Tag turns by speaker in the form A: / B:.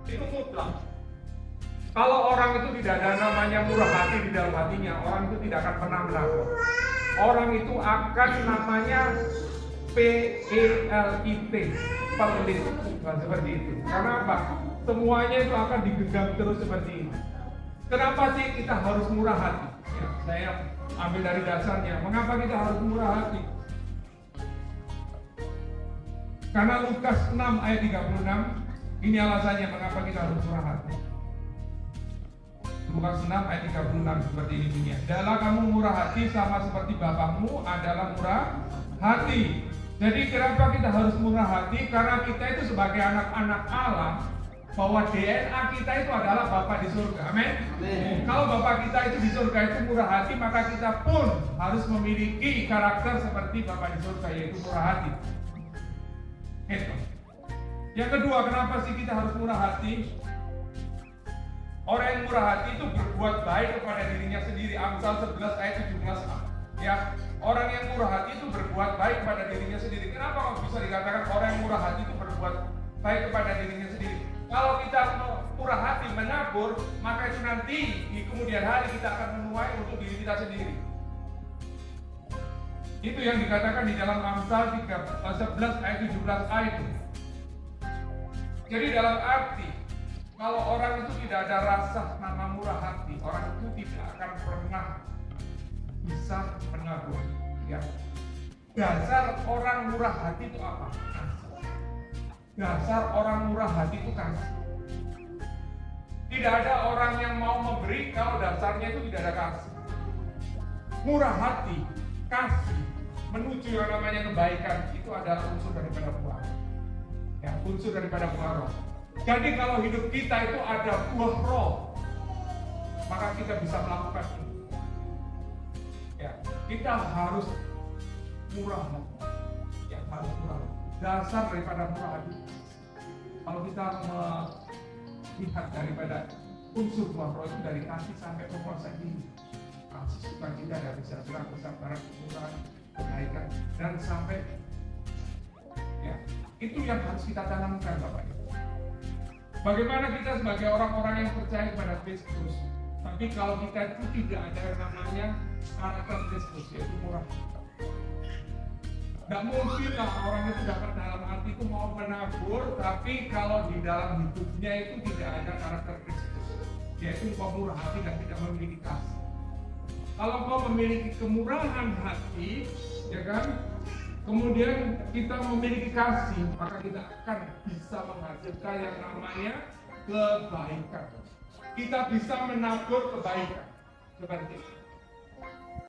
A: Itu mutlak. Kalau orang itu tidak ada namanya murah hati di dalam hatinya, orang itu tidak akan pernah menabur. Orang itu akan namanya PELIT, pelit, seperti itu. Karena apa? Semuanya itu akan digenggam terus seperti ini. Kenapa sih kita harus murah hati? Ya, saya ambil dari dasarnya. Mengapa kita harus murah hati? Karena Lukas 6 ayat 36, ini alasannya mengapa kita harus murah hati. Lukas 6 ayat 36 seperti ini bunyinya. Adalah kamu murah hati sama seperti Bapakmu adalah murah hati. Jadi kenapa kita harus murah hati? Karena kita itu sebagai anak-anak Allah, bahwa DNA kita itu adalah Bapa di surga. Amin. Kalau Bapa kita itu di surga itu murah hati, maka kita pun harus memiliki karakter seperti Bapa di surga, yaitu murah hati. Itu. Yang kedua, kenapa sih kita harus murah hati? Orang yang murah hati itu berbuat baik kepada dirinya sendiri. Amsal 11 ayat 17a. Ya, orang yang murah hati itu berbuat baik kepada dirinya sendiri. Kenapa kok bisa dikatakan orang yang murah hati itu berbuat baik kepada dirinya sendiri? Kalau kita murah hati menabur, maka itu nanti di kemudian hari kita akan menuai untuk diri kita sendiri. Itu yang dikatakan di dalam Amsal 11 ayat 17a itu. Jadi dalam arti, kalau orang itu tidak ada rasa nama murah hati, orang itu tidak akan pernah bisa menabur. Ya. Dasar orang murah hati itu apa? Dasar orang murah hati itu kasih. Tidak ada orang yang mau memberi kalau dasarnya itu tidak ada kasih. Murah hati, kasih, menuju yang namanya kebaikan itu adalah unsur daripada buah. Ya, unsur daripada buah roh. Jadi kalau hidup kita itu ada buah roh, maka kita bisa melakukan ini. Ya, kita harus murah hati. Ya, harus murah hati. Dasar daripada murah hati. Kalau kita melihat daripada unsur buah roh itu dari kasih sampai kepuasan diri. Kasih sukacita dari kesabaran, kesabaran, kemurahan, kebaikan, dan sampai ya, itu yang harus kita tanamkan, Bapak Ibu. Bagaimana kita sebagai orang-orang yang percaya kepada Kristus, tapi kalau kita itu tidak ada yang namanya karakter Kristus, yaitu murah hati. Gak mungkin lah orang itu dapat dalam arti itu mau menabur, tapi kalau di dalam hidupnya itu tidak ada karakter Kristus, yaitu pemurah hati dan tidak memiliki kasih. Kalau kau memiliki kemurahan hati, ya kan, kemudian kita memiliki kasih, maka kita akan bisa menghasilkan yang namanya kebaikan. Kita bisa menabur kebaikan seperti itu.